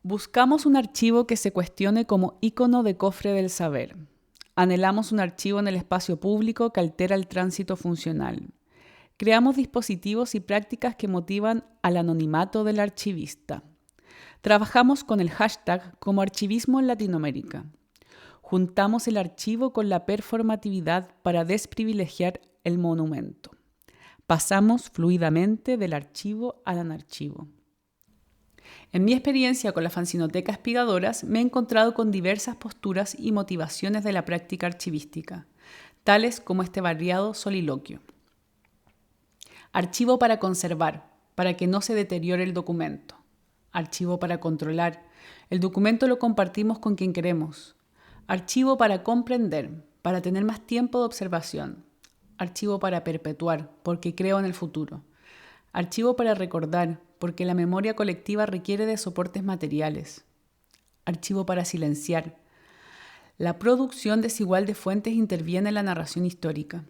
Buscamos un archivo que se cuestione como ícono de cofre del saber. Anhelamos un archivo en el espacio público que altera el tránsito funcional. Creamos dispositivos y prácticas que motivan al anonimato del archivista. Trabajamos con el hashtag como archivismo en Latinoamérica. Juntamos el archivo con la performatividad para desprivilegiar el monumento. Pasamos fluidamente del archivo al anarchivo. En mi experiencia con la fanzinoteca Espigadoras me he encontrado con diversas posturas y motivaciones de la práctica archivística, tales como este variado soliloquio. Archivo para conservar, para que no se deteriore el documento. Archivo para controlar. El documento lo compartimos con quien queremos. Archivo para comprender, para tener más tiempo de observación. Archivo para perpetuar, porque creo en el futuro. Archivo para recordar, porque la memoria colectiva requiere de soportes materiales. Archivo para silenciar. La producción desigual de fuentes interviene en la narración histórica.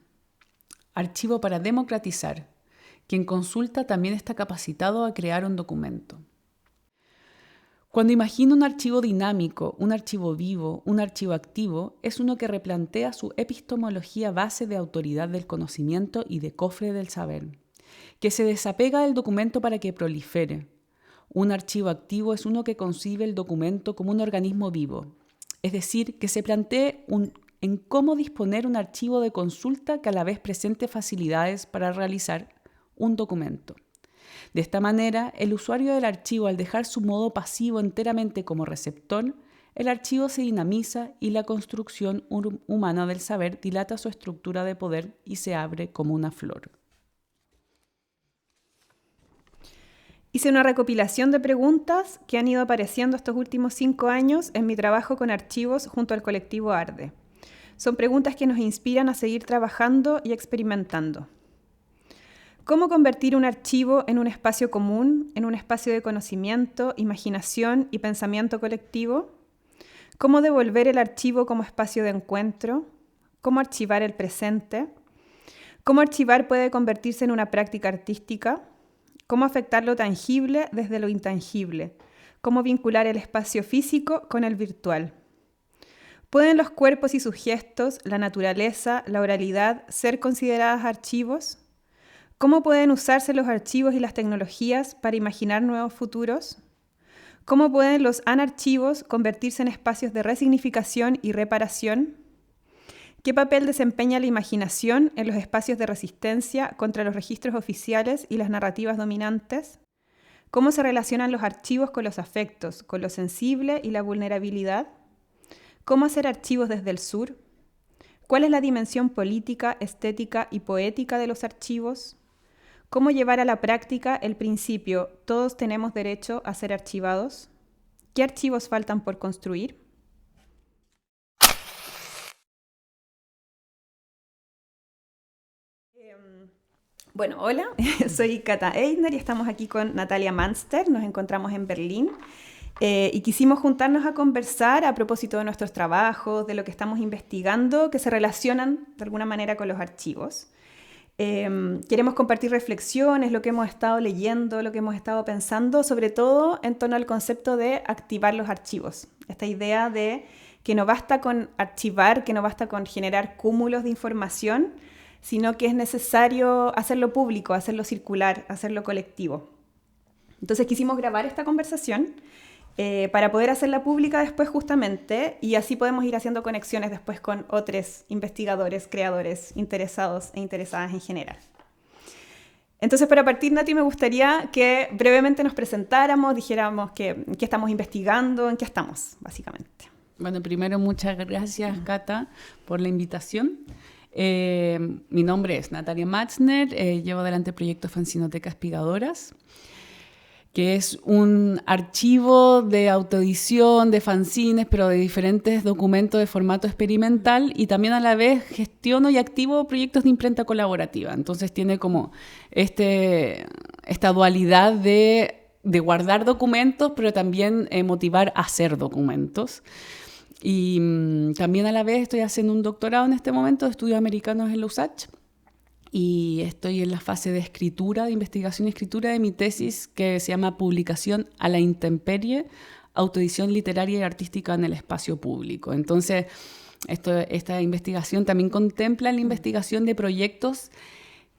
Archivo para democratizar. Quien consulta también está capacitado a crear un documento. Cuando imagino un archivo dinámico, un archivo vivo, un archivo activo, es uno que replantea su epistemología base de autoridad del conocimiento y de cofre del saber, que se desapega del documento para que prolifere. Un archivo activo es uno que concibe el documento como un organismo vivo, es decir, que se plantee en cómo disponer un archivo de consulta que a la vez presente facilidades para realizar un documento. De esta manera, el usuario del archivo, al dejar su modo pasivo enteramente como receptor, el archivo se dinamiza y la construcción humana del saber dilata su estructura de poder y se abre como una flor. Hice una recopilación de preguntas que han ido apareciendo estos últimos 5 años en mi trabajo con archivos junto al colectivo ARDE. Son preguntas que nos inspiran a seguir trabajando y experimentando. ¿Cómo convertir un archivo en un espacio común, en un espacio de conocimiento, imaginación y pensamiento colectivo? ¿Cómo devolver el archivo como espacio de encuentro? ¿Cómo archivar el presente? ¿Cómo archivar puede convertirse en una práctica artística? ¿Cómo afectar lo tangible desde lo intangible? ¿Cómo vincular el espacio físico con el virtual? ¿Pueden los cuerpos y sus gestos, la naturaleza, la oralidad ser consideradas archivos? ¿Cómo pueden usarse los archivos y las tecnologías para imaginar nuevos futuros? ¿Cómo pueden los anarchivos convertirse en espacios de resignificación y reparación? ¿Qué papel desempeña la imaginación en los espacios de resistencia contra los registros oficiales y las narrativas dominantes? ¿Cómo se relacionan los archivos con los afectos, con lo sensible y la vulnerabilidad? ¿Cómo hacer archivos desde el sur? ¿Cuál es la dimensión política, estética y poética de los archivos? ¿Cómo llevar a la práctica el principio «todos tenemos derecho a ser archivados»? ¿Qué archivos faltan por construir? Bueno, hola, soy Cata Eisner y estamos aquí con Natalia Manster. Nos encontramos en Berlín y quisimos juntarnos a conversar a propósito de nuestros trabajos, de lo que estamos investigando, que se relacionan de alguna manera con los archivos. Queremos compartir reflexiones, lo que hemos estado leyendo, lo que hemos estado pensando, sobre todo en torno al concepto de activar los archivos. Esta idea de que no basta con archivar, que no basta con generar cúmulos de información, sino que es necesario hacerlo público, hacerlo circular, hacerlo colectivo. Entonces quisimos grabar esta conversación para poder hacerla pública después justamente, y así podemos ir haciendo conexiones después con otros investigadores, creadores, interesados e interesadas en general. Entonces, para partir, Nati, me gustaría que brevemente nos presentáramos, dijéramos qué estamos investigando, en qué estamos, básicamente. Bueno, primero muchas gracias, Cata, por la invitación. Mi nombre es Natalia Matzner, llevo adelante el proyecto Fanzinoteca Espigadoras, que es un archivo de autoedición, de fanzines, pero de diferentes documentos de formato experimental, y también a la vez gestiono y activo proyectos de imprenta colaborativa. Entonces tiene como esta dualidad de guardar documentos, pero también motivar a hacer documentos. Y también a la vez estoy haciendo un doctorado en este momento de estudios americanos en la USACH. Y estoy en la fase de escritura, de investigación y escritura de mi tesis, que se llama Publicación a la intemperie, autoedición literaria y artística en el espacio público. Entonces, esta investigación también contempla la investigación de proyectos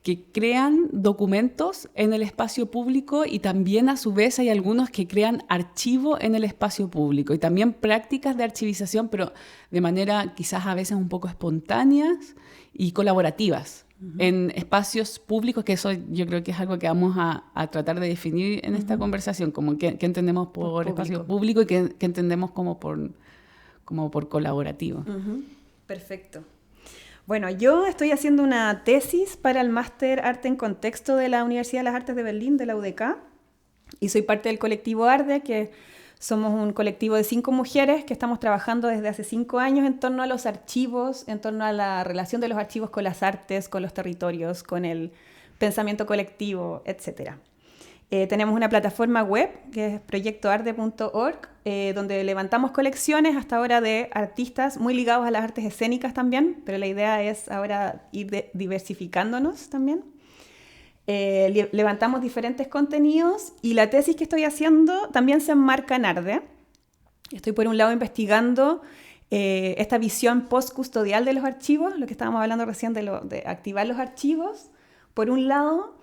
que crean documentos en el espacio público y también a su vez hay algunos que crean archivo en el espacio público y también prácticas de archivización, pero de manera quizás a veces un poco espontáneas y colaborativas en espacios públicos, que eso yo creo que es algo que vamos a tratar de definir en esta conversación, como qué entendemos por espacio público y qué entendemos como por colaborativo. Perfecto. Bueno, yo estoy haciendo una tesis para el Máster Arte en Contexto de la Universidad de las Artes de Berlín, de la UDK, y soy parte del colectivo ARDE, que somos un colectivo de 5 mujeres que estamos trabajando desde hace 5 años en torno a los archivos, en torno a la relación de los archivos con las artes, con los territorios, con el pensamiento colectivo, etc. Tenemos una plataforma web que es proyectoarde.org, donde levantamos colecciones hasta ahora de artistas muy ligados a las artes escénicas también, pero la idea es ahora ir diversificándonos también. Levantamos diferentes contenidos y la tesis que estoy haciendo también se enmarca en ARDE. Estoy por un lado investigando esta visión postcustodial de los archivos, lo que estábamos hablando recién de activar los archivos, por un lado.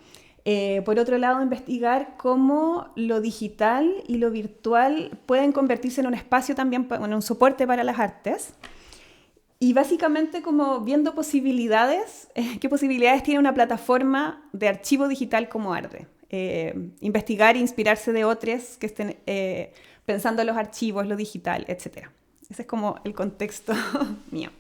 Por otro lado, investigar cómo lo digital y lo virtual pueden convertirse en un espacio también, en un soporte para las artes. Y básicamente como viendo posibilidades, qué posibilidades tiene una plataforma de archivo digital como ARDE. Investigar e inspirarse de otros que estén pensando en los archivos, lo digital, etc. Ese es como el contexto mío.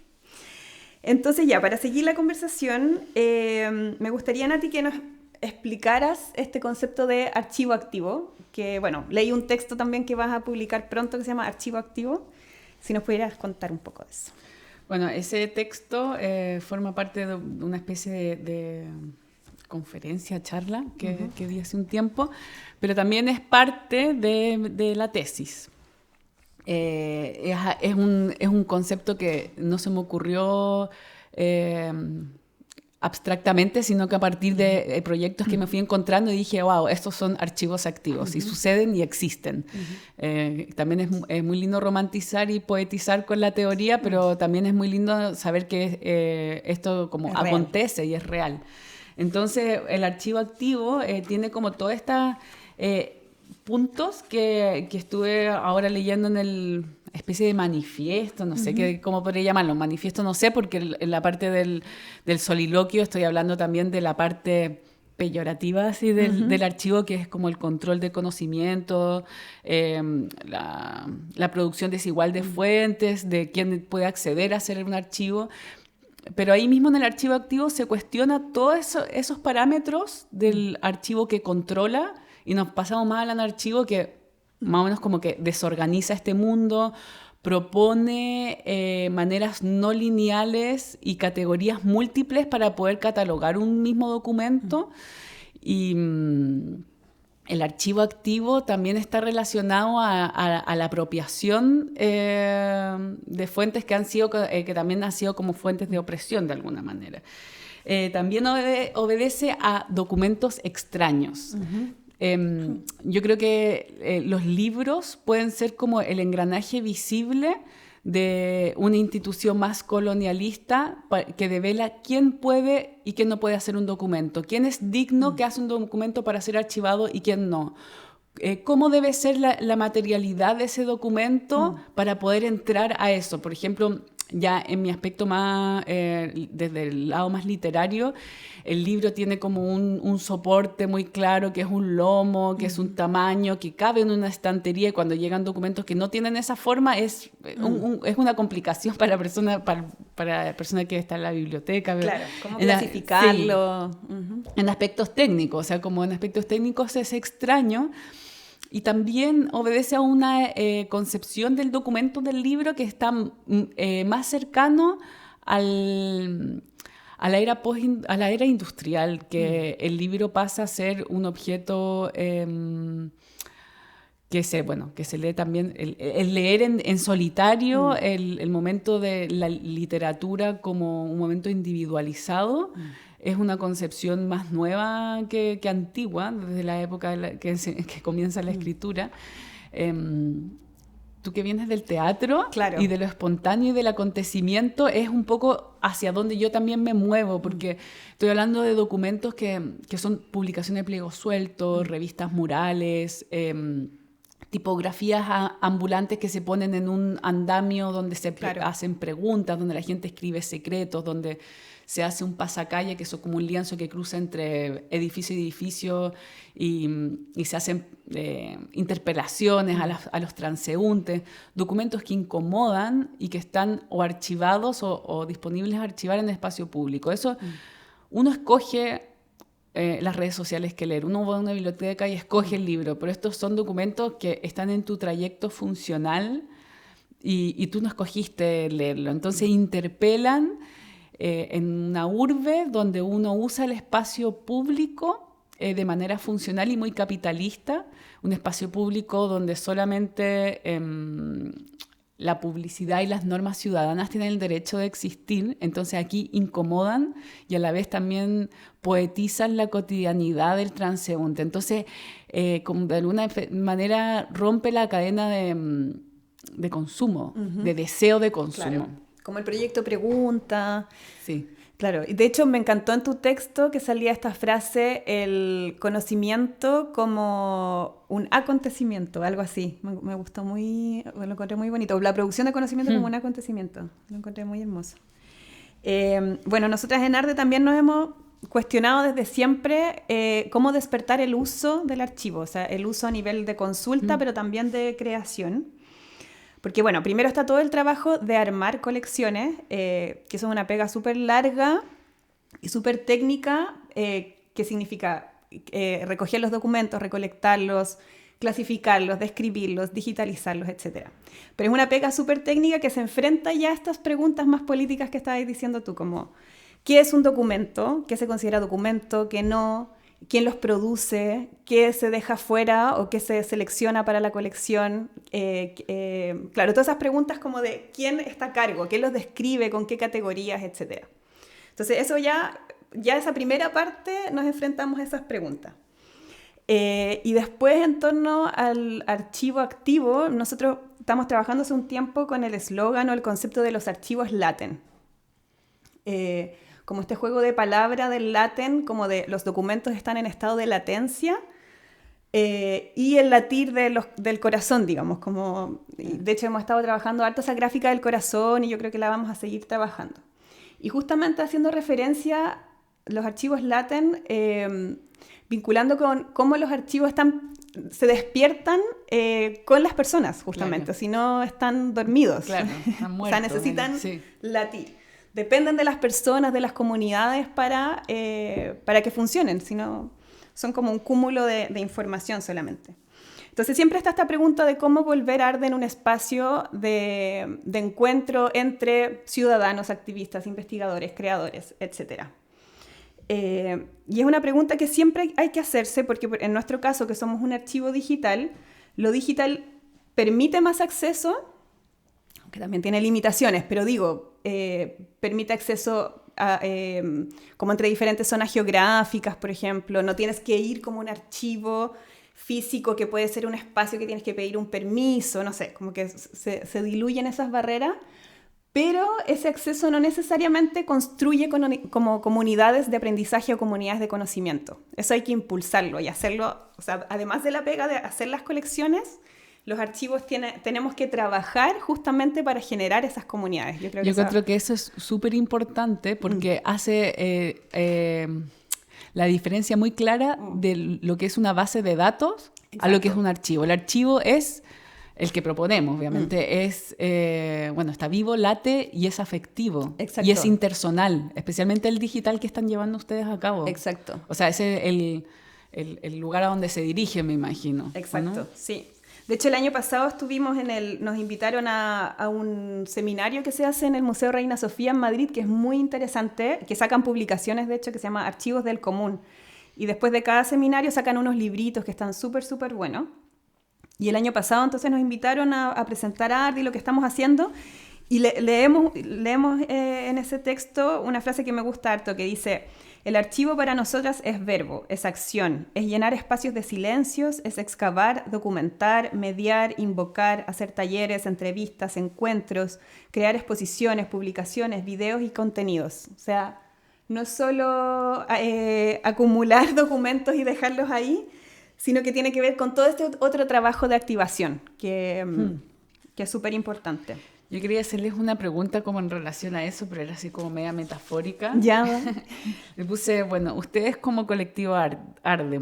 Entonces ya, para seguir la conversación, me gustaría, Nati, que nos explicaras este concepto de archivo activo, que bueno, leí un texto también que vas a publicar pronto que se llama Archivo Activo, si nos pudieras contar un poco de eso. Bueno, ese texto forma parte de una especie de conferencia, charla que di hace un tiempo, pero también es parte de la tesis. Es un concepto que no se me ocurrió abstractamente, sino que a partir de proyectos que me fui encontrando y dije, wow, estos son archivos activos y suceden y existen. También es muy lindo romantizar y poetizar con la teoría, pero también es muy lindo saber que esto como acontece y es real. Entonces, el archivo activo tiene como todas estas puntos que estuve ahora leyendo en el especie de manifiesto, no sé cómo podría llamarlo, manifiesto no sé, porque en la parte del soliloquio estoy hablando también de la parte peyorativa así, del archivo, que es como el control de conocimiento, la producción desigual de fuentes, de quién puede acceder a hacer un archivo. Pero ahí mismo en el archivo activo se cuestiona todos esos parámetros del archivo que controla y nos pasamos más al archivo que más o menos como que desorganiza este mundo, propone maneras no lineales y categorías múltiples para poder catalogar un mismo documento. Y el archivo activo también está relacionado a la apropiación de fuentes que también han sido como fuentes de opresión de alguna manera. También obedece a documentos extraños. Yo creo que los libros pueden ser como el engranaje visible de una institución más colonialista que devela quién puede y quién no puede hacer un documento, quién es digno que hace un documento para ser archivado y quién no. ¿Cómo debe ser la materialidad de ese documento para poder entrar a eso? Por ejemplo, ya en mi aspecto más, desde el lado más literario, el libro tiene como un soporte muy claro, que es un lomo, que es un tamaño, que cabe en una estantería, y cuando llegan documentos que no tienen esa forma, es una complicación para persona que está en la biblioteca. Claro, ¿cómo clasificarlo? Sí, en aspectos técnicos, o sea, como en aspectos técnicos es extraño. Y también obedece a una concepción del documento del libro que está más cercano a la era industrial, que el libro pasa a ser un objeto que se lee también, el leer en solitario, el momento de la literatura como un momento individualizado. Es una concepción más nueva que antigua, desde la época que comienza la escritura. tú que vienes del teatro Claro. y de lo espontáneo y del acontecimiento, es un poco hacia donde yo también me muevo, porque estoy hablando de documentos que son publicaciones de pliegos sueltos, revistas murales, tipografías ambulantes que se ponen en un andamio donde se Claro. hacen preguntas, donde la gente escribe secretos, donde se hace un pasacalle, que es como un lienzo que cruza entre edificio y edificio y se hacen interpelaciones a los transeúntes, documentos que incomodan y que están o archivados o disponibles a archivar en espacio público. Eso uno escoge las redes sociales que leer. Uno va a una biblioteca y escoge el libro, pero estos son documentos que están en tu trayecto funcional y tú no escogiste leerlo. Entonces interpelan en una urbe donde uno usa el espacio público de manera funcional y muy capitalista, un espacio público donde solamente la publicidad y las normas ciudadanas tienen el derecho de existir, entonces aquí incomodan y a la vez también poetizan la cotidianidad del transeúnte. Entonces, como de alguna manera rompe la cadena de consumo, de deseo de consumo. Claro. Como el proyecto Pregunta. Sí. Claro, y de hecho me encantó en tu texto que salía esta frase, el conocimiento como un acontecimiento, algo así. Me gustó lo encontré muy bonito. La producción de conocimiento como un acontecimiento, lo encontré muy hermoso. Bueno, nosotras en ARDE también nos hemos cuestionado desde siempre cómo despertar el uso del archivo, o sea, el uso a nivel de consulta, pero también de creación. Porque, bueno, primero está todo el trabajo de armar colecciones, que es una pega súper larga y súper técnica, que significa recoger los documentos, recolectarlos, clasificarlos, describirlos, digitalizarlos, etc. Pero es una pega súper técnica que se enfrenta ya a estas preguntas más políticas que estabas diciendo tú, como ¿qué es un documento? ¿Qué se considera documento? ¿Qué no? ¿Quién los produce? ¿Qué se deja fuera o qué se selecciona para la colección? Claro, todas esas preguntas como de quién está a cargo, quién los describe, con qué categorías, etc. Entonces, eso ya esa primera parte nos enfrentamos a esas preguntas. Y después, en torno al archivo activo, nosotros estamos trabajando hace un tiempo con el eslogan o el concepto de los archivos laten. Como este juego de palabra del laten, como de los documentos están en estado de latencia, y el latir del corazón, digamos. De hecho, hemos estado trabajando harto esa gráfica del corazón y yo creo que la vamos a seguir trabajando. Y justamente haciendo referencia a los archivos laten, vinculando con cómo los archivos se despiertan con las personas, justamente, claro. Si no están dormidos. Claro, están muertos. O sea, necesitan latir. Dependen de las personas, de las comunidades para que funcionen, sino son como un cúmulo de información solamente. Entonces siempre está esta pregunta de cómo volver a ARDE en un espacio de encuentro entre ciudadanos, activistas, investigadores, creadores, etc. Y es una pregunta que siempre hay que hacerse porque en nuestro caso, que somos un archivo digital, lo digital permite más acceso, que también tiene limitaciones, pero permite acceso como entre diferentes zonas geográficas, por ejemplo. No tienes que ir como un archivo físico que puede ser un espacio que tienes que pedir un permiso, no sé, como que se diluyen esas barreras, pero ese acceso no necesariamente construye como comunidades de aprendizaje o comunidades de conocimiento. Eso hay que impulsarlo y hacerlo, o sea, además de la pega de hacer las colecciones, los archivos tenemos que trabajar justamente para generar esas comunidades. Yo creo que eso es súper importante porque hace la diferencia muy clara de lo que es una base de datos. Exacto. A lo que es un archivo. El archivo es el que proponemos, obviamente. Está vivo, late y es afectivo. Exacto. Y es intersonal, especialmente el digital que están llevando ustedes a cabo. Exacto. O sea, ese es el lugar a donde se dirige, me imagino. Exacto, ¿no? Sí. De hecho, el año pasado nos invitaron a un seminario que se hace en el Museo Reina Sofía en Madrid, que es muy interesante, que sacan publicaciones, de hecho, que se llama Archivos del Común. Y después de cada seminario sacan unos libritos que están súper, súper buenos. Y el año pasado, entonces, nos invitaron a presentar a ARDE y lo que estamos haciendo. Y leemos en ese texto una frase que me gusta harto, que dice: El archivo para nosotras es verbo, es acción, es llenar espacios de silencios, es excavar, documentar, mediar, invocar, hacer talleres, entrevistas, encuentros, crear exposiciones, publicaciones, videos y contenidos. O sea, no es solo acumular documentos y dejarlos ahí, sino que tiene que ver con todo este otro trabajo de activación, que es súper importante. Yo quería hacerles una pregunta como en relación a eso, pero era así como media metafórica. Ya. Le puse, bueno, ustedes como colectivo ARDE,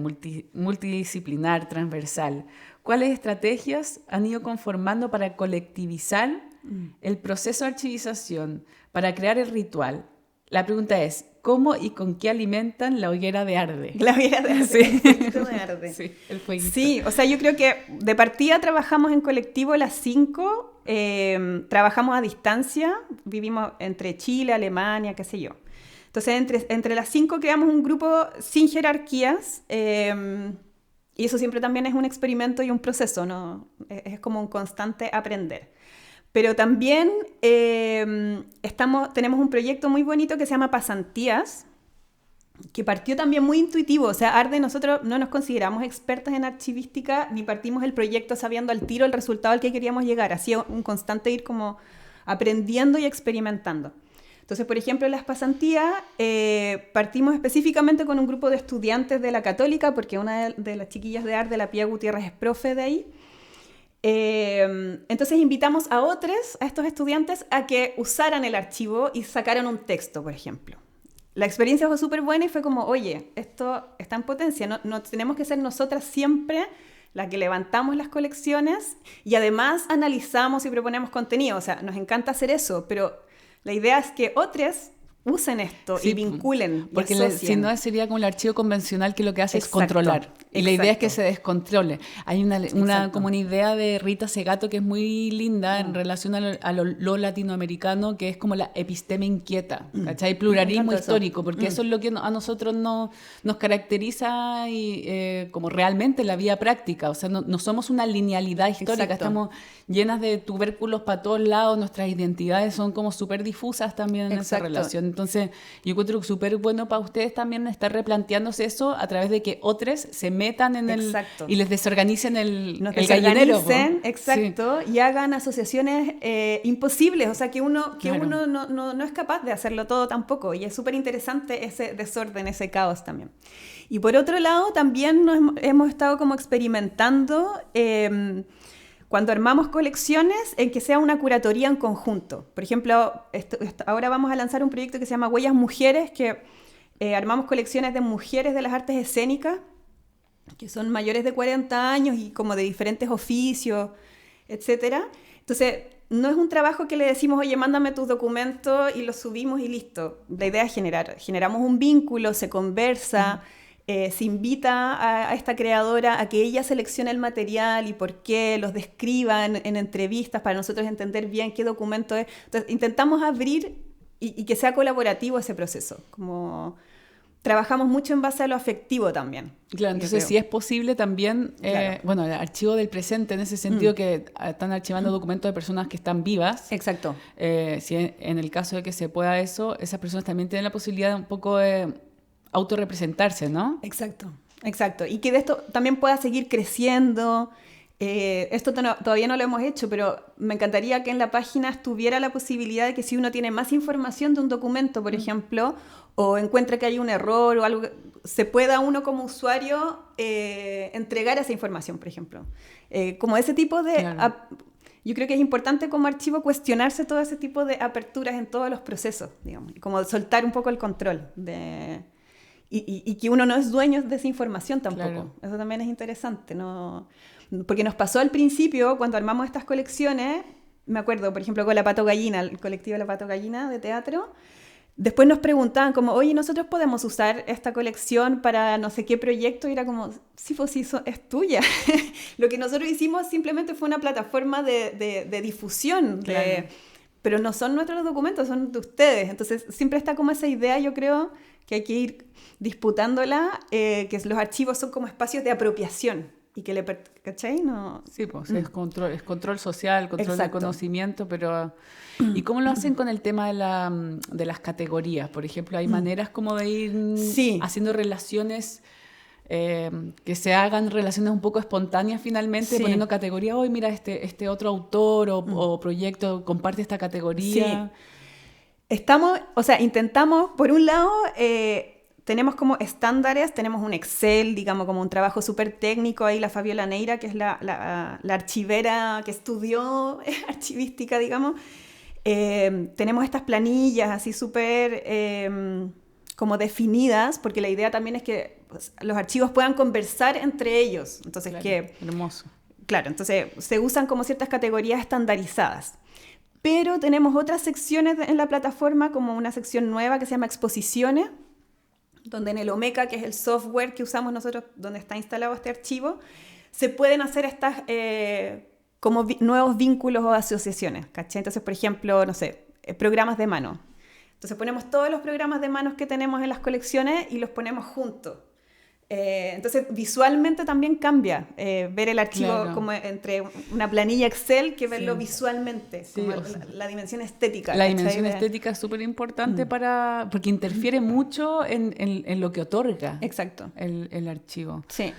multidisciplinar, transversal, ¿cuáles estrategias han ido conformando para colectivizar el proceso de archivización, para crear el ritual? La pregunta es, ¿cómo y con qué alimentan la hoguera de ARDE? La hoguera de ARDE, sí. el fueguito de ARDE. Sí, el fueguito. Sí, o sea, yo creo que de partida trabajamos en colectivo las 5, trabajamos a distancia, vivimos entre Chile, Alemania, qué sé yo. Entonces, entre las 5 creamos un grupo sin jerarquías, y eso siempre también es un experimento y un proceso, ¿no? Es como un constante aprender. Pero también tenemos un proyecto muy bonito que se llama Pasantías, que partió también muy intuitivo. O sea, ARDE, nosotros no nos consideramos expertas en archivística, ni partimos el proyecto sabiendo al tiro el resultado al que queríamos llegar. Así un constante ir como aprendiendo y experimentando. Entonces, por ejemplo, en las pasantías partimos específicamente con un grupo de estudiantes de la Católica, porque una de las chiquillas de ARDE, la Pía Gutiérrez, es profe de ahí. Entonces invitamos a estos estudiantes a que usaran el archivo y sacaran un texto, por ejemplo. La experiencia fue súper buena y fue como, oye, esto está en potencia, no tenemos que ser nosotras siempre las que levantamos las colecciones y además analizamos y proponemos contenido. O sea, nos encanta hacer eso, pero la idea es que otros usen esto y vinculen. Porque si no sería como el archivo convencional que lo que hace es controlar. Y la idea es que se descontrole. Hay una como una idea de Rita Segato que es muy linda en relación a lo latinoamericano, que es como la episteme inquieta, ¿cachai? Pluralismo histórico, porque eso es lo que a nosotros nos caracteriza y como realmente la vía práctica. O sea, no somos una linealidad histórica, estamos llenas de tubérculos para todos lados, nuestras identidades son como súper difusas también en esa relación. Entonces, yo encuentro súper bueno para ustedes también estar replanteándose eso a través de que otros se metan en y les desorganicen el gallinero. Exacto, sí. Y hagan asociaciones imposibles, o sea, que uno no es capaz de hacerlo todo tampoco, y es súper interesante ese desorden, ese caos también. Y por otro lado, también hemos estado como experimentando cuando armamos colecciones en que sea una curatoría en conjunto. Por ejemplo, ahora vamos a lanzar un proyecto que se llama Huellas Mujeres, que armamos colecciones de mujeres de las artes escénicas, que son mayores de 40 años y como de diferentes oficios, etc. Entonces, no es un trabajo que le decimos, oye, mándame tus documentos y los subimos y listo. La idea es generamos un vínculo, se conversa, se invita a esta creadora a que ella seleccione el material y por qué, los describa en entrevistas para nosotros entender bien qué documento es. Entonces, intentamos abrir y que sea colaborativo ese proceso, como trabajamos mucho en base a lo afectivo también. Claro, entonces si es posible también, el archivo del presente, en ese sentido que están archivando documentos de personas que están vivas. Exacto. Si en el caso de que se pueda eso, esas personas también tienen la posibilidad de un poco de autorrepresentarse, ¿no? Exacto. Y que de esto también pueda seguir creciendo. Esto todavía no lo hemos hecho, pero me encantaría que en la página estuviera la posibilidad de que si uno tiene más información de un documento, por ejemplo, o encuentra que hay un error o algo, se pueda uno como usuario entregar esa información, por ejemplo. Como ese tipo de... Claro. Yo creo que es importante como archivo cuestionarse todo ese tipo de aperturas en todos los procesos, digamos, como soltar un poco el control y que uno no es dueño de esa información tampoco. Claro. Eso también es interesante, ¿no? Porque nos pasó al principio, cuando armamos estas colecciones, me acuerdo, por ejemplo, con La Pato Gallina, el colectivo La Pato Gallina de teatro, después nos preguntaban como, oye, ¿nosotros podemos usar esta colección para no sé qué proyecto? Y era como, sí, pues sí, es tuya. Lo que nosotros hicimos simplemente fue una plataforma de difusión, claro. Pero no son nuestros documentos, son de ustedes. Entonces, siempre está como esa idea, yo creo, que hay que ir disputándola, que los archivos son como espacios de apropiación. y que ¿cachai? No. Sí, pues es control social, control de Exacto. conocimiento, pero ¿y cómo lo hacen con el tema de las categorías? Por ejemplo, hay maneras como de ir Sí. haciendo relaciones, que se hagan relaciones un poco espontáneas finalmente, Sí. poniendo categoría, hoy mira, este otro autor o proyecto comparte esta categoría. Intentamos, por un lado, tenemos como estándares, tenemos un Excel, digamos, como un trabajo súper técnico, ahí la Fabiola Neira, que es la archivera que estudió archivística, digamos. Tenemos estas planillas así súper como definidas, porque la idea también es que pues, los archivos puedan conversar entre ellos. Entonces, Claro, hermoso. Claro, entonces se usan como ciertas categorías estandarizadas. Pero tenemos otras secciones en la plataforma, como una sección nueva que se llama Exposiciones, donde en el Omeka, que es el software que usamos nosotros, donde está instalado este archivo, se pueden hacer estas como nuevos vínculos o asociaciones, ¿cachai? Entonces, por ejemplo, no sé, programas de mano. Entonces ponemos todos los programas de manos que tenemos en las colecciones y los ponemos juntos. Entonces visualmente también cambia ver el archivo Claro. como entre una planilla Excel que verlo Sí. visualmente, Sí, como o sea, la dimensión estética. la ¿cachai? dimensión estética es súper importante porque interfiere mucho en lo que otorga Exacto. el archivo. Sí.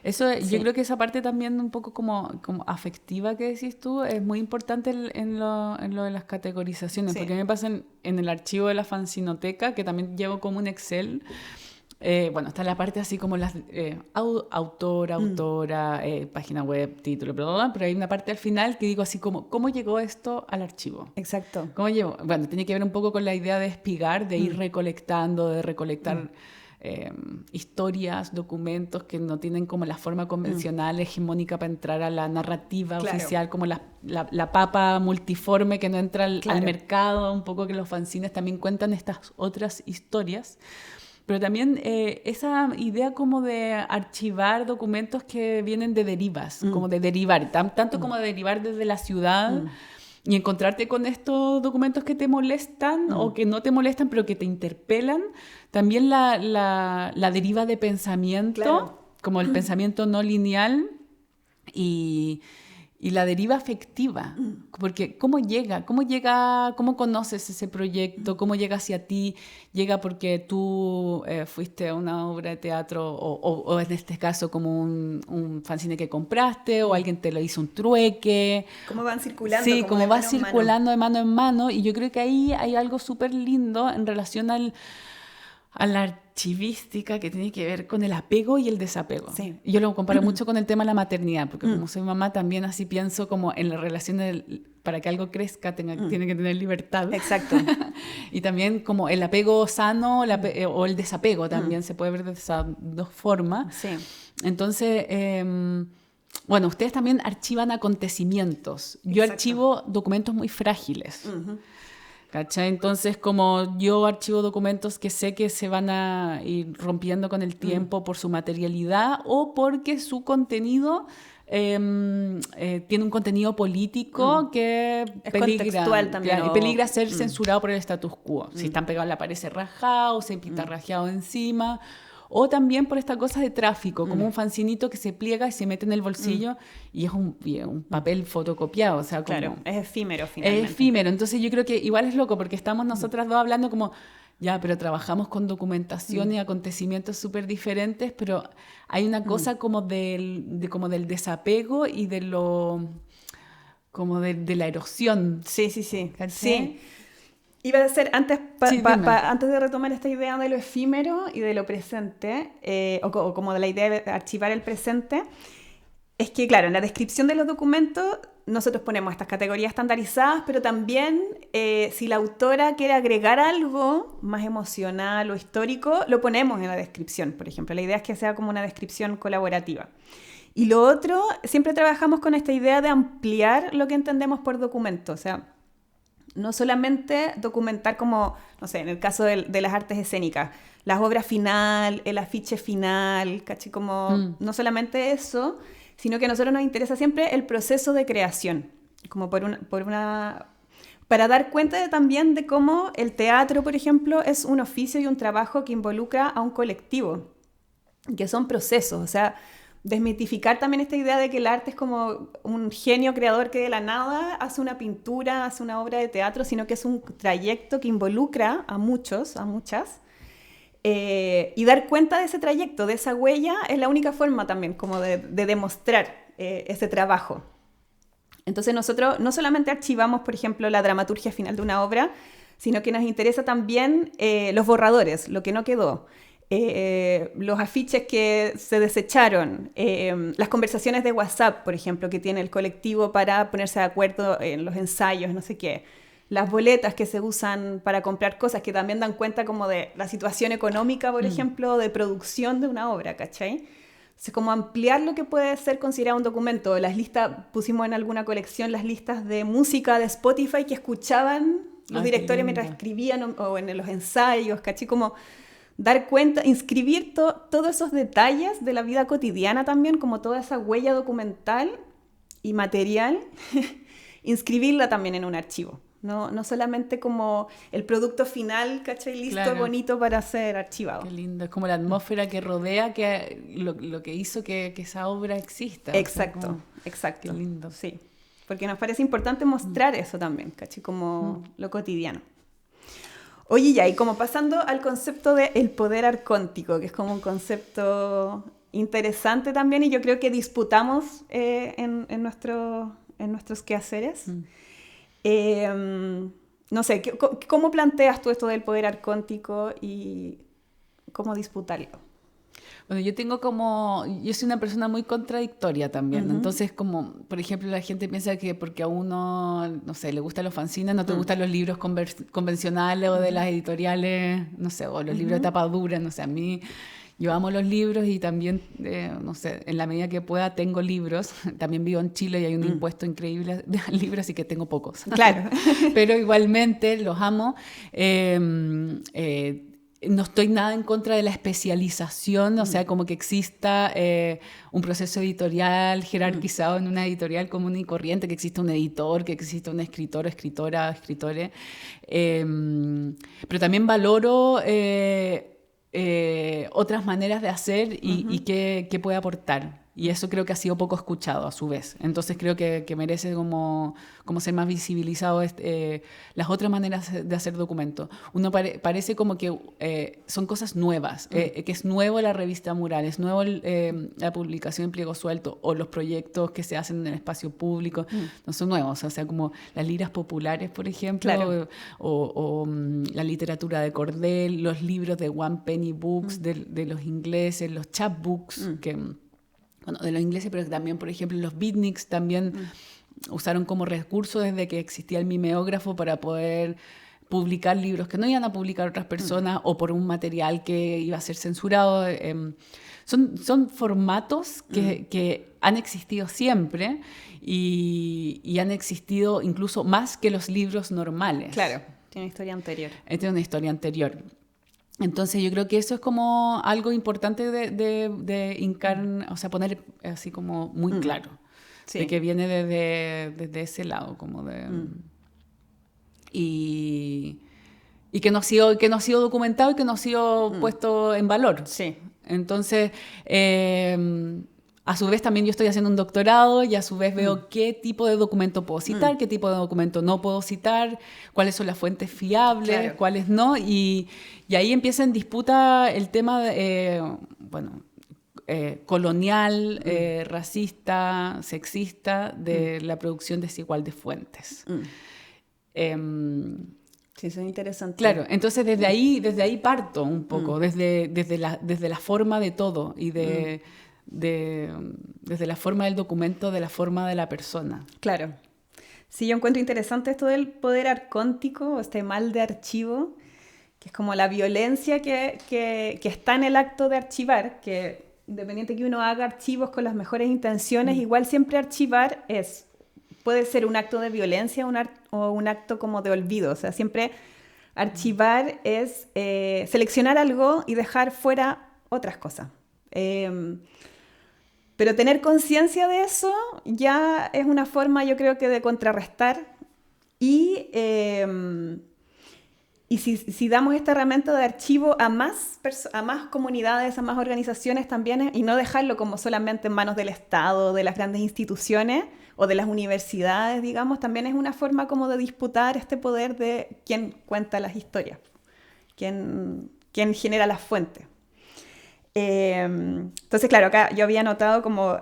Eso, Sí. yo creo que esa parte también un poco como afectiva que decís tú es muy importante en lo de las categorizaciones, Sí. porque a mí me pasa en el archivo de la fanzinoteca, que también llevo como un Excel. Bueno, está la parte así como las autora, página web, título, bla, bla, bla, pero hay una parte al final que digo así como, ¿cómo llegó esto al archivo? Exacto. ¿Cómo llegó? Bueno, tiene que ver un poco con la idea de espigar, de ir recolectando, de recolectar historias, documentos que no tienen como la forma convencional, hegemónica para entrar a la narrativa Claro. oficial, como la papa multiforme que no entra al Claro. mercado, un poco que los fanzines también cuentan estas otras historias. Pero también esa idea como de archivar documentos que vienen de derivas, como de derivar, tanto como de derivar desde la ciudad y encontrarte con estos documentos que te molestan o que no te molestan, pero que te interpelan. También la deriva de pensamiento, Claro. como el pensamiento no lineal y la deriva afectiva, porque ¿cómo conoces ese proyecto? ¿Cómo llega hacia ti? ¿Llega porque tú fuiste a una obra de teatro o en este caso como un fanzine que compraste o alguien te lo hizo un trueque? ¿Cómo van circulando? Sí, como como de va mano en mano? circulando de mano en mano y yo creo que ahí hay algo súper lindo en relación a la archivística que tiene que ver con el apego y el desapego. Sí. Yo lo comparo mucho con el tema de la maternidad, porque como soy mamá también así pienso como en la relación para que algo crezca tiene que tener libertad. Exacto. Y también como el apego sano o el desapego también se puede ver de esas dos formas. Sí. Entonces, bueno, ustedes también archivan acontecimientos. Yo Exacto. archivo documentos muy frágiles. ¿Cachai? Entonces, como yo archivo documentos que sé que se van a ir rompiendo con el tiempo por su materialidad o porque su contenido tiene un contenido político que Es peligra, contextual también, claro, y o- peligra ser censurado por el status quo. Si están pegados en la pared se raja o se pinta rajeado encima. O también por esta cosa de tráfico, como un fancinito que se pliega y se mete en el bolsillo y es un papel fotocopiado. O sea, como, Claro. Es efímero finalmente. es efímero. Entonces yo creo que igual es loco porque estamos nosotras dos hablando como, ya, pero trabajamos con documentación y acontecimientos súper diferentes, pero hay una cosa como como del desapego y de como de la erosión. Sí, sí, sí. ¿Cachai? Sí. Iba a ser, antes, Sí, dime. antes de retomar esta idea de lo efímero y de lo presente, o como de la idea de archivar el presente, es que, claro, en la descripción de los documentos nosotros ponemos estas categorías estandarizadas, pero también si la autora quiere agregar algo más emocional o histórico, lo ponemos en la descripción, por ejemplo. La idea es que sea como una descripción colaborativa. Y lo otro, siempre trabajamos con esta idea de ampliar lo que entendemos por documento, o sea, no solamente documentar como, no sé, en el caso de las artes escénicas, las obras final, el afiche final, ¿cachai? Como no solamente eso, sino que a nosotros nos interesa siempre el proceso de creación, como para dar cuenta también de cómo el teatro, por ejemplo, es un oficio y un trabajo que involucra a un colectivo, que son procesos, o sea, desmitificar también esta idea de que el arte es como un genio creador que de la nada hace una pintura, hace una obra de teatro, sino que es un trayecto que involucra a muchos, a muchas, y dar cuenta de ese trayecto, de esa huella, es la única forma también como de demostrar ese trabajo. Entonces nosotros no solamente archivamos, por ejemplo, la dramaturgia final de una obra, sino que nos interesa también los borradores, lo que no quedó, los afiches que se desecharon, las conversaciones de WhatsApp, por ejemplo, que tiene el colectivo para ponerse de acuerdo en los ensayos, no sé qué, las boletas que se usan para comprar cosas, que también dan cuenta como de la situación económica, por ejemplo, de producción de una obra, ¿cachai? Es como ampliar lo que puede ser considerado un documento. Las listas, pusimos en alguna colección las listas de música de Spotify que escuchaban los directores mientras escribían o en los ensayos, ¿cachai? Como dar cuenta, inscribir todos esos detalles de la vida cotidiana también, como toda esa huella documental y material, inscribirla también en un archivo. No solamente como el producto final, ¿cachai? Listo, claro, bonito para ser archivado. Qué lindo, es como la atmósfera que rodea lo que hizo que esa obra exista. Exacto, o sea, como, exacto. Qué lindo. Sí, porque nos parece importante mostrar eso también, ¿cachai? Como lo cotidiano. Oye, ya, y como pasando al concepto de el poder arcóntico, que es como un concepto interesante también, y yo creo que disputamos en nuestros quehaceres. No sé, ¿cómo planteas tú esto del poder arcóntico y cómo disputarlo? Bueno, yo soy una persona muy contradictoria también, uh-huh. Entonces como, por ejemplo, la gente piensa que porque a uno, no sé, le gustan los fanzines, no te gustan los libros convencionales o de las editoriales, no sé, o los libros de tapa dura, no sé, a mí... Yo amo los libros y también, no sé, en la medida que pueda tengo libros. También vivo en Chile y hay un impuesto increíble al libro, así que tengo pocos. Claro. Pero igualmente los amo. No estoy nada en contra de la especialización, o sea, como que exista un proceso editorial jerarquizado en una editorial común y corriente, que exista un editor, que exista un escritor, escritora, escritores. Pero también valoro... otras maneras de hacer y qué puede aportar. Y eso creo que ha sido poco escuchado a su vez. Entonces creo que merece como ser más visibilizado las otras maneras de hacer documentos. Uno parece como que son cosas nuevas, que es nuevo la revista Mural, es nuevo la publicación en pliego suelto o los proyectos que se hacen en el espacio público. No son nuevos, o sea, como las liras populares, por ejemplo, claro. o la literatura de cordel, los libros de One Penny Books, de los ingleses, los chapbooks, que... Bueno, de los ingleses, pero también, por ejemplo, los beatniks también usaron como recurso desde que existía el mimeógrafo para poder publicar libros que no iban a publicar otras personas o por un material que iba a ser censurado. Son formatos que han existido siempre y han existido incluso más que los libros normales. Claro, tiene una historia anterior. Tiene una historia anterior. Entonces yo creo que eso es como algo importante de hincar, o sea, poner así como muy claro, sí. De que viene desde ese lado, como de... Y que no ha sido documentado y que no ha sido puesto en valor. Sí. Entonces, a su vez también yo estoy haciendo un doctorado y a su vez veo qué tipo de documento puedo citar, qué tipo de documento no puedo citar, cuáles son las fuentes fiables, claro. Cuáles no, y ahí empieza en disputa el tema colonial, racista, sexista de la producción desigual de fuentes. Sí, eso es interesante. Claro, entonces desde ahí parto un poco, desde la forma de todo y desde la forma del documento, de la forma de la persona. Claro. Sí, yo encuentro interesante esto del poder arcóntico, este mal de archivo, que es como la violencia que está en el acto de archivar, que independiente que uno haga archivos con las mejores intenciones, igual siempre archivar puede ser un acto de violencia o un acto como de olvido. O sea, siempre archivar es seleccionar algo y dejar fuera otras cosas. Pero tener conciencia de eso ya es una forma, yo creo que de contrarrestar y Y si damos esta herramienta de archivo a más comunidades, a más organizaciones también, y no dejarlo como solamente en manos del Estado, de las grandes instituciones o de las universidades, digamos, también es una forma como de disputar este poder de quién cuenta las historias, quién genera las fuentes. Entonces, claro, acá yo había notado como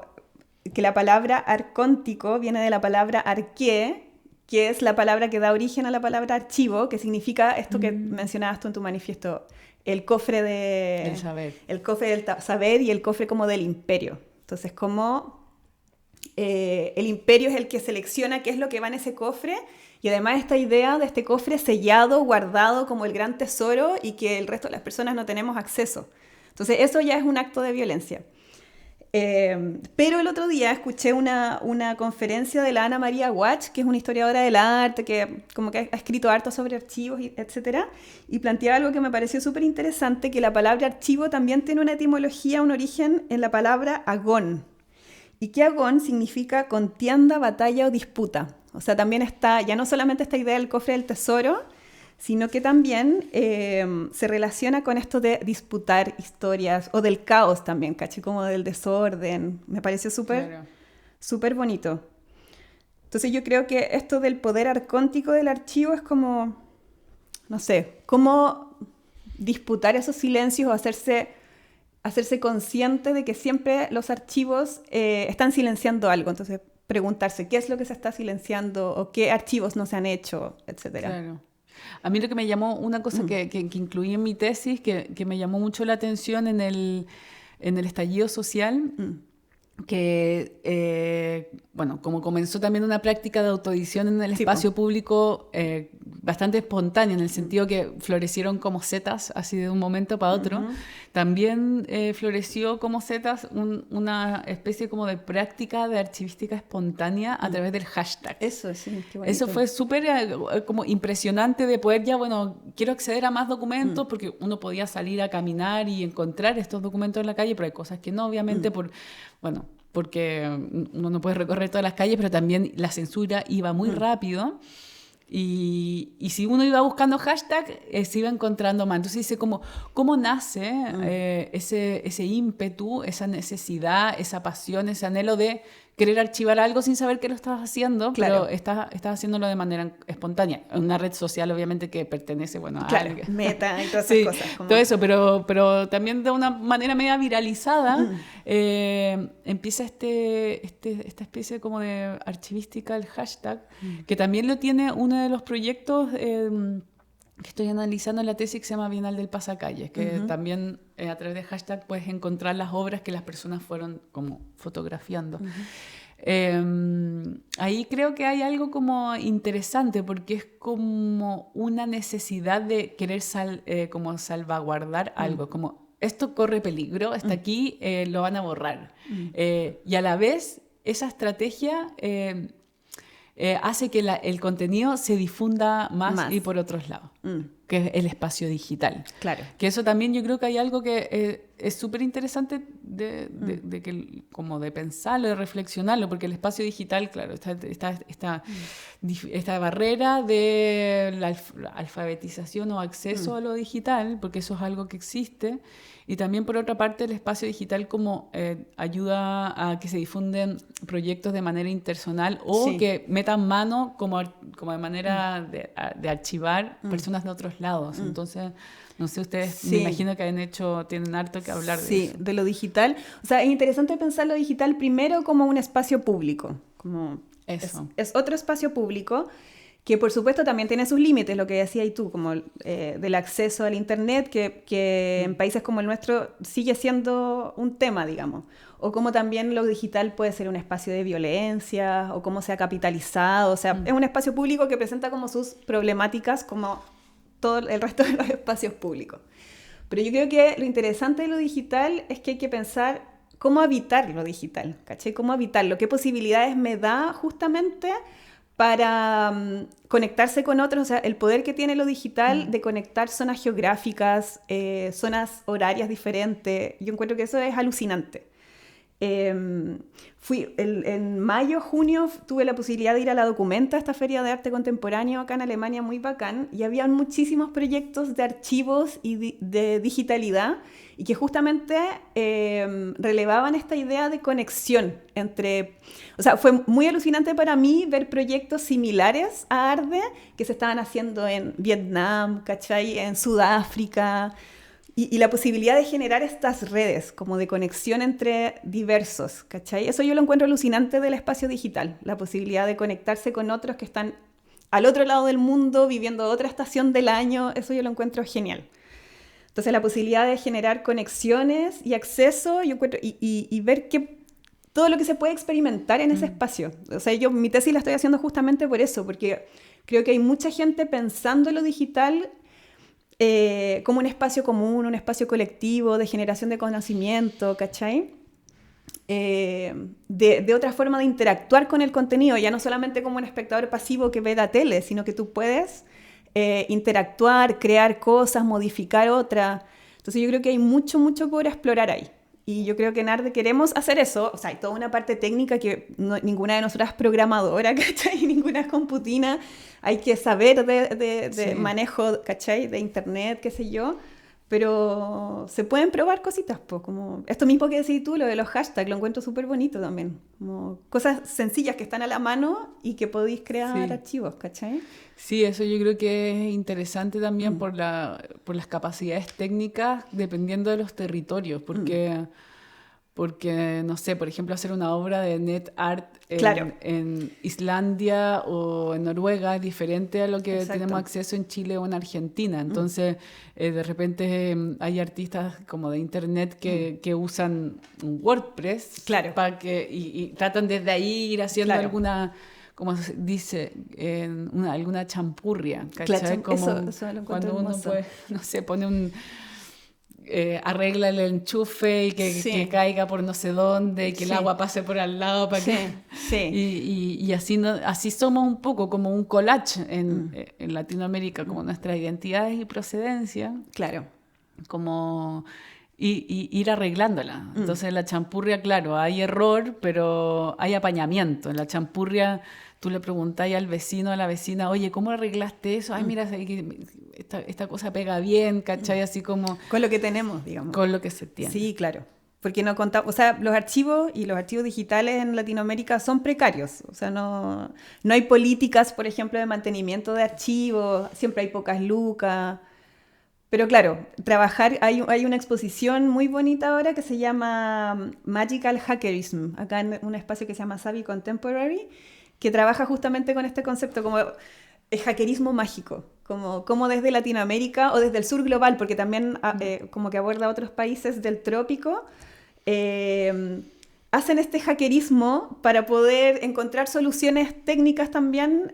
que la palabra arcóntico viene de la palabra arqué, que es la palabra que da origen a la palabra archivo, que significa esto que mencionabas tú en tu manifiesto, el cofre El saber. El cofre del saber y el cofre como del imperio. Entonces, como el imperio es el que selecciona qué es lo que va en ese cofre, y además esta idea de este cofre sellado, guardado como el gran tesoro y que el resto de las personas no tenemos acceso. Entonces, eso ya es un acto de violencia. Pero el otro día escuché una conferencia de la Ana María Watch, que es una historiadora del arte, que como que ha escrito harto sobre archivos, etc. Y planteaba algo que me pareció súper interesante, que la palabra archivo también tiene una etimología, un origen en la palabra agón. Y que agón significa contienda, batalla o disputa. O sea, también está, ya no solamente esta idea del cofre del tesoro, sino que también se relaciona con esto de disputar historias, o del caos también, ¿caché? Como del desorden. Me pareció súper bonito. Entonces yo creo que esto del poder arcóntico del archivo es como, no sé, cómo disputar esos silencios o hacerse consciente de que siempre los archivos están silenciando algo. Entonces preguntarse qué es lo que se está silenciando o qué archivos no se han hecho, etcétera. Claro. A mí lo que me llamó, una cosa que incluí en mi tesis, que me llamó mucho la atención en el estallido social, que, bueno, como comenzó también una práctica de autoedición en el espacio público bastante espontánea, en el sentido que florecieron como setas, así de un momento para otro, también floreció como setas una especie como de práctica de archivística espontánea a través del hashtag. Eso, sí, qué bonito. Eso fue súper como impresionante de poder ya, bueno, quiero acceder a más documentos, porque uno podía salir a caminar y encontrar estos documentos en la calle, pero hay cosas que no, obviamente, porque uno no puede recorrer todas las calles, pero también la censura iba muy rápido. Y si uno iba buscando hashtag, se iba encontrando más. Entonces dice, ¿cómo nace ese ímpetu, esa necesidad, esa pasión, ese anhelo de querer archivar algo sin saber que lo estabas haciendo, claro, pero estás haciéndolo de manera espontea. Una red social, obviamente, que pertenece, a alguien. Meta y todas esas cosas. Todo eso, pero también de una manera media viralizada, empieza esta especie como de archivística, el hashtag, que también lo tiene uno de los proyectos que estoy analizando en la tesis, que se llama Bienal del Pasacalles, que también a través de hashtag puedes encontrar las obras que las personas fueron como fotografiando. Ahí creo que hay algo como interesante, porque es como una necesidad de querer como salvaguardar algo, como esto corre peligro, está aquí, lo van a borrar. Y a la vez, esa estrategia hace que el contenido se difunda más y por otros lados, que es el espacio digital. Claro. Que eso también yo creo que hay algo que es súper interesante como de pensarlo, de reflexionarlo, porque el espacio digital, claro, esta barrera de la alfabetización o acceso a lo digital, porque eso es algo que existe. Y también, por otra parte, el espacio digital como ayuda a que se difunden proyectos de manera intersonal o que metan mano como de manera de archivar personas de otros lados. Entonces, no sé, ustedes me imagino que tienen harto que hablar de eso. Sí, de lo digital. O sea, es interesante pensar lo digital primero como un espacio público. Como eso. Es otro espacio público que por supuesto también tiene sus límites, lo que decías tú, como del acceso al Internet, que en países como el nuestro sigue siendo un tema, digamos. O como también lo digital puede ser un espacio de violencia, o cómo se ha capitalizado. O sea, es un espacio público que presenta como sus problemáticas, como todo el resto de los espacios públicos. Pero yo creo que lo interesante de lo digital es que hay que pensar cómo habitar lo digital, ¿cachai? Cómo habitarlo, qué posibilidades me da justamente para conectarse con otros, o sea, el poder que tiene lo digital de conectar zonas geográficas, zonas horarias diferentes. Yo encuentro que eso es alucinante. En mayo, junio, tuve la posibilidad de ir a la Documenta, esta feria de arte contemporáneo acá en Alemania, muy bacán, y habían muchísimos proyectos de archivos y de digitalidad, y que justamente relevaban esta idea de conexión entre... O sea, fue muy alucinante para mí ver proyectos similares a Arde que se estaban haciendo en Vietnam, ¿cachai? En Sudáfrica... Y la posibilidad de generar estas redes, como de conexión entre diversos, ¿cachai? Eso yo lo encuentro alucinante del espacio digital, la posibilidad de conectarse con otros que están al otro lado del mundo, viviendo otra estación del año, eso yo lo encuentro genial. Entonces la posibilidad de generar conexiones y acceso, yo encuentro, y ver todo lo que se puede experimentar en ese espacio. O sea, yo mi tesis la estoy haciendo justamente por eso, porque creo que hay mucha gente pensando en lo digital como un espacio común, un espacio colectivo de generación de conocimiento, ¿cachai? De otra forma de interactuar con el contenido, ya no solamente como un espectador pasivo que ve la tele, sino que tú puedes interactuar, crear cosas, modificar otras. Entonces yo creo que hay mucho, mucho por explorar ahí. Y yo creo que en Arde queremos hacer eso. O sea, hay toda una parte técnica que ninguna de nosotras es programadora, ¿cachai? Ninguna es computina. Hay que saber de manejo, ¿cachai? De internet, qué sé yo. Pero se pueden probar cositas, pues, como esto mismo que decís tú, lo de los hashtags, lo encuentro súper bonito también. Como cosas sencillas que están a la mano y que podéis crear archivos, ¿cachai? Sí, eso yo creo que es interesante también por las capacidades técnicas dependiendo de los territorios, porque, no sé, por ejemplo, hacer una obra de net art en Islandia o en Noruega es diferente a lo que tenemos acceso en Chile o en Argentina. Entonces, de repente hay artistas como de internet que usan un WordPress para y tratan desde ahí ir haciendo alguna... como se dice, alguna champurria, ¿cachai? Como eso lo cuando uno hermoso. puede, no sé, pone arregla el enchufe y que caiga por no sé dónde, y que el agua pase por al lado para que... Y así, así somos un poco como un collage en Latinoamérica, como nuestras identidades y procedencia. Claro. Como... Y ir arreglándola. Entonces en la champurria, claro, hay error, pero hay apañamiento. En la champurria tú le preguntáis al vecino, a la vecina, oye, ¿cómo arreglaste eso? Ay, mira, esta cosa pega bien, ¿cachai? Así como... Con lo que tenemos, digamos. Con lo que se tiene. Sí, claro. Porque no contamos, o sea, los archivos y los archivos digitales en Latinoamérica son precarios. O sea, no hay políticas, por ejemplo, de mantenimiento de archivos, siempre hay pocas lucas. Pero claro, hay una exposición muy bonita ahora que se llama Magical Hackerism, acá en un espacio que se llama Savvy Contemporary, que trabaja justamente con este concepto como el hackerismo mágico, como desde Latinoamérica o desde el sur global, porque también como que aborda otros países del trópico, hacen este hackerismo para poder encontrar soluciones técnicas también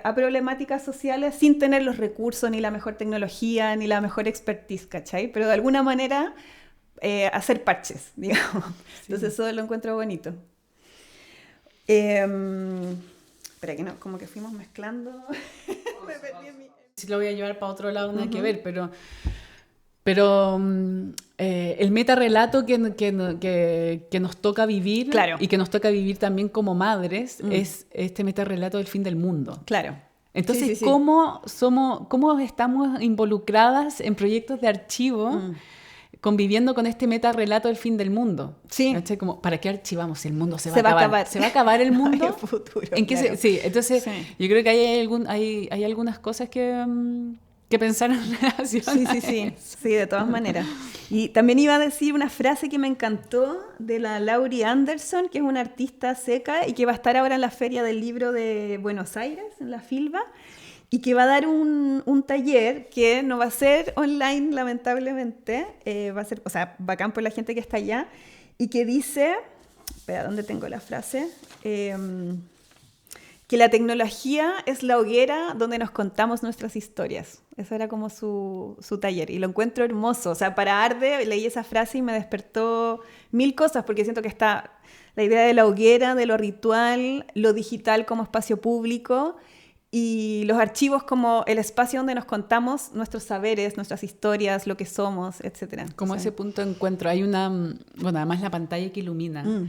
a problemáticas sociales sin tener los recursos, ni la mejor tecnología, ni la mejor expertise, ¿cachai? Pero de alguna manera hacer parches, digamos. Sí. Entonces eso lo encuentro bonito. Espera, que no, como que fuimos mezclando. Me perdí en mi... Sí, lo voy a llevar para otro lado, nada que ver, pero el metarrelato que nos toca vivir y que nos toca vivir también como madres es este metarrelato del fin del mundo. Claro. Entonces, ¿cómo estamos involucradas en proyectos de archivo conviviendo con este metarrelato del fin del mundo? Sí. ¿Cachai? Como, ¿para qué archivamos si el mundo se va a acabar? ¿Se va a acabar el mundo? El futuro, ¿En qué sí, entonces yo creo que hay algunas cosas que pensar en relación Sí, de todas maneras. Y también iba a decir una frase que me encantó de la Laurie Anderson, que es una artista seca y que va a estar ahora en la Feria del Libro de Buenos Aires, en la FILBA, y que va a dar un taller que no va a ser online, lamentablemente, va a ser, o sea, bacán por la gente que está allá, y que dice, espera, ¿dónde tengo la frase? Que la tecnología es la hoguera donde nos contamos nuestras historias. Eso era como su taller. Y lo encuentro hermoso. O sea, para Arde leí esa frase y me despertó mil cosas, porque siento que está la idea de la hoguera, de lo ritual, lo digital como espacio público, y los archivos como el espacio donde nos contamos nuestros saberes, nuestras historias, lo que somos, etc. Como ese punto de encuentro. Hay además la pantalla que ilumina.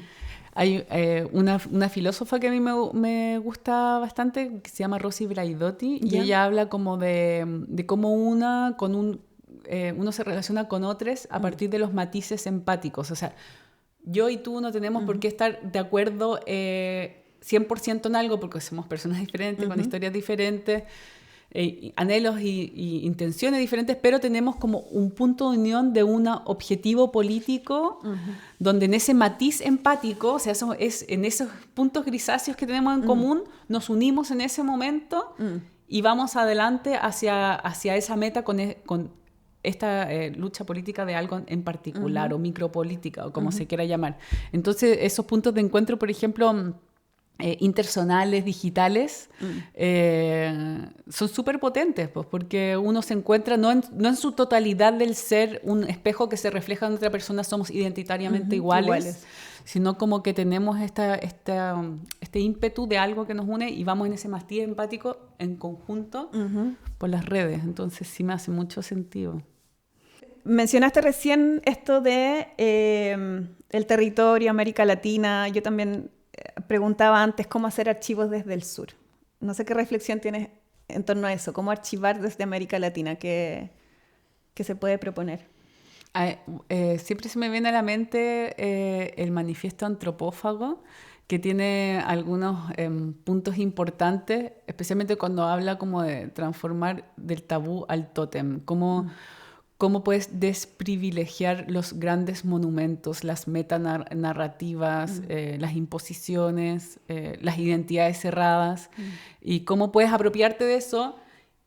Hay una filósofa que a mí me gusta bastante, que se llama Rosy Braidotti, y ella habla como de cómo uno se relaciona con otros a partir de los matices empáticos. O sea, yo y tú no tenemos por qué estar de acuerdo 100% en algo, porque somos personas diferentes, con historias diferentes, anhelos y intenciones diferentes, pero tenemos como un punto de unión de un objetivo político, donde en ese matiz empático, o sea, en esos puntos grisáceos que tenemos en común, nos unimos en ese momento y vamos adelante hacia esa meta con esta lucha política de algo en particular, o micropolítica, o como se quiera llamar. Entonces, esos puntos de encuentro, por ejemplo, intersonales, digitales, son súper potentes, pues, porque uno se encuentra no en su totalidad del ser un espejo que se refleja en otra persona, somos identitariamente iguales, sino como que tenemos este ímpetu de algo que nos une y vamos en ese matiz empático en conjunto por las redes. Entonces sí me hace mucho sentido. Mencionaste recién esto de el territorio, América Latina. Yo también preguntaba antes cómo hacer archivos desde el sur. No sé qué reflexión tienes en torno a eso, cómo archivar desde América Latina, qué se puede proponer. Siempre se me viene a la mente el manifiesto antropófago, que tiene algunos puntos importantes, especialmente cuando habla como de transformar del tabú al tótem, cómo puedes desprivilegiar los grandes monumentos, las metanarrativas, las imposiciones, las identidades cerradas, y cómo puedes apropiarte de eso,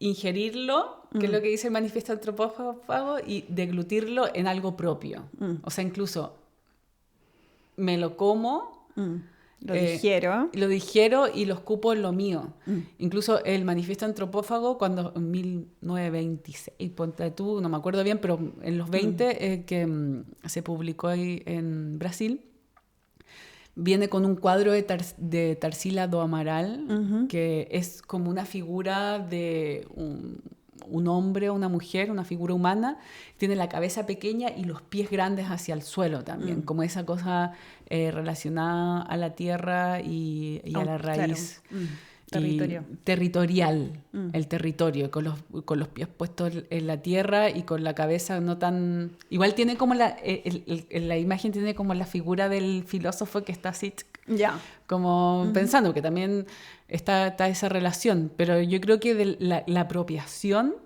ingerirlo, que es lo que dice el manifiesto antropófago, y deglutirlo en algo propio. O sea, incluso me lo como, lo digiero y lo escupo en lo mío. Incluso el manifiesto antropófago, cuando en 1926, ponte tú, no me acuerdo bien, pero en los 20 que se publicó ahí en Brasil, viene con un cuadro de Tarsila do Amaral, que es como una figura de un hombre o una mujer, una figura humana, tiene la cabeza pequeña y los pies grandes hacia el suelo también, como esa cosa relacionada a la tierra y a la raíz. Territorio. Territorial, el territorio, con los pies puestos en la tierra y con la cabeza no tan... Igual tiene como la imagen tiene como la figura del filósofo que está así, como pensando, que también está esa relación, pero yo creo que la apropiación,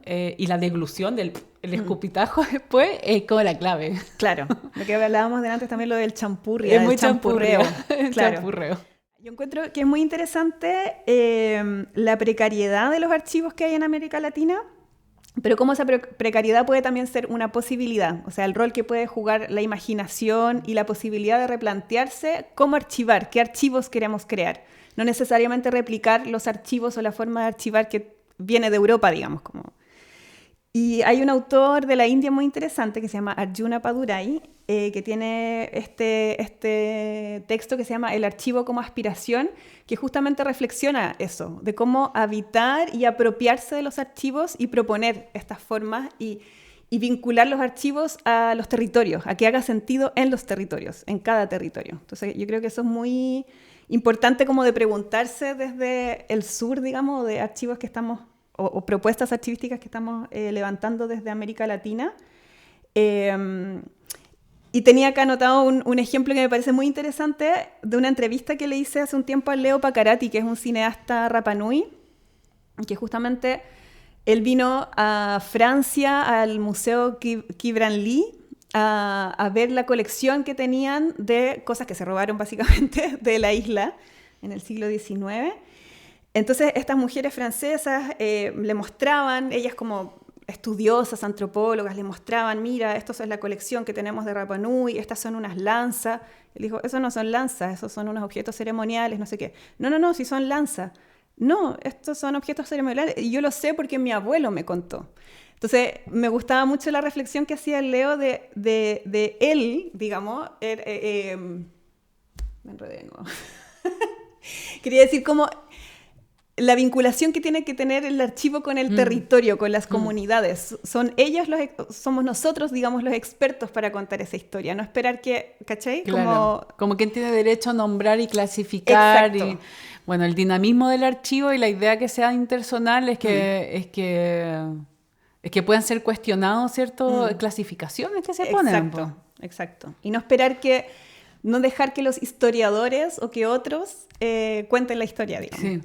y la deglución del escupitajo después es como la clave. Claro, lo que hablábamos delante también, lo del champurria, es muy champurreo. Claro. Champurreo. Yo encuentro que es muy interesante la precariedad de los archivos que hay en América Latina, pero cómo esa precariedad puede también ser una posibilidad, o sea, el rol que puede jugar la imaginación y la posibilidad de replantearse cómo archivar, qué archivos queremos crear. No necesariamente replicar los archivos o la forma de archivar que viene de Europa, digamos. Y hay un autor de la India muy interesante que se llama Arjuna Padurai, que tiene este texto que se llama El archivo como aspiración, que justamente reflexiona eso, de cómo habitar y apropiarse de los archivos y proponer estas formas y vincular los archivos a los territorios, a que haga sentido en los territorios, en cada territorio. Entonces yo creo que eso es muy importante como de preguntarse desde el sur, digamos, de archivos que estamos, o propuestas archivísticas que estamos levantando desde América Latina. Y tenía acá anotado un ejemplo que me parece muy interesante de una entrevista que le hice hace un tiempo a Leo Pacarati, que es un cineasta Rapa Nui, que justamente él vino a Francia, al Museo Kibranli, a ver la colección que tenían de cosas que se robaron básicamente de la isla en el siglo XIX. Entonces estas mujeres francesas le mostraban, ellas como estudiosas, antropólogas, le mostraban, mira, esto es la colección que tenemos de Rapa Nui, estas son unas lanzas. Él dijo, eso no son lanzas, esos son unos objetos ceremoniales, no sé qué. No, si son lanzas. No, estos son objetos ceremoniales y yo lo sé porque mi abuelo me contó. Entonces, me gustaba mucho la reflexión que hacía Leo de él, digamos. Me enredé de nuevo. Quería decir como la vinculación que tiene que tener el archivo con el territorio, con las comunidades. Son ellos somos nosotros, digamos, los expertos para contar esa historia, no esperar que, ¿cachai? Claro. Como quien tiene derecho a nombrar y clasificar. Exacto. Y, bueno, el dinamismo del archivo y la idea que sea intersonal es que puedan ser cuestionados ciertas clasificaciones que se ponen. Exacto. Y no dejar que los historiadores o que otros cuenten la historia, digamos. Sí.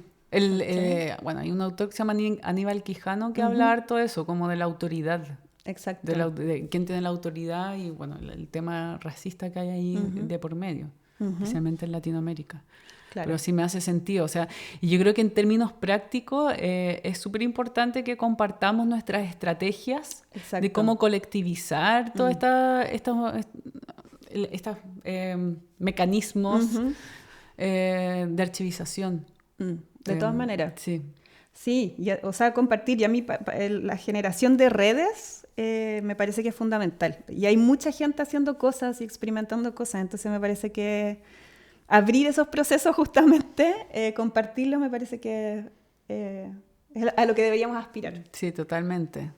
Bueno, hay un autor que se llama Aníbal Quijano que habla harto de eso, como de la autoridad. Exacto. De quién tiene la autoridad y, bueno, el tema racista que hay ahí de por medio, especialmente en Latinoamérica. Claro. Pero sí me hace sentido. O sea, y yo creo que en términos prácticos es súper importante que compartamos nuestras estrategias de cómo colectivizar todos estos mecanismos de archivización. De todas maneras. Sí. Sí, o sea, compartir. Y a mí la generación de redes me parece que es fundamental. Y hay mucha gente haciendo cosas y experimentando cosas. Entonces me parece que abrir esos procesos justamente, compartirlos, me parece que es a lo que deberíamos aspirar. Sí, totalmente.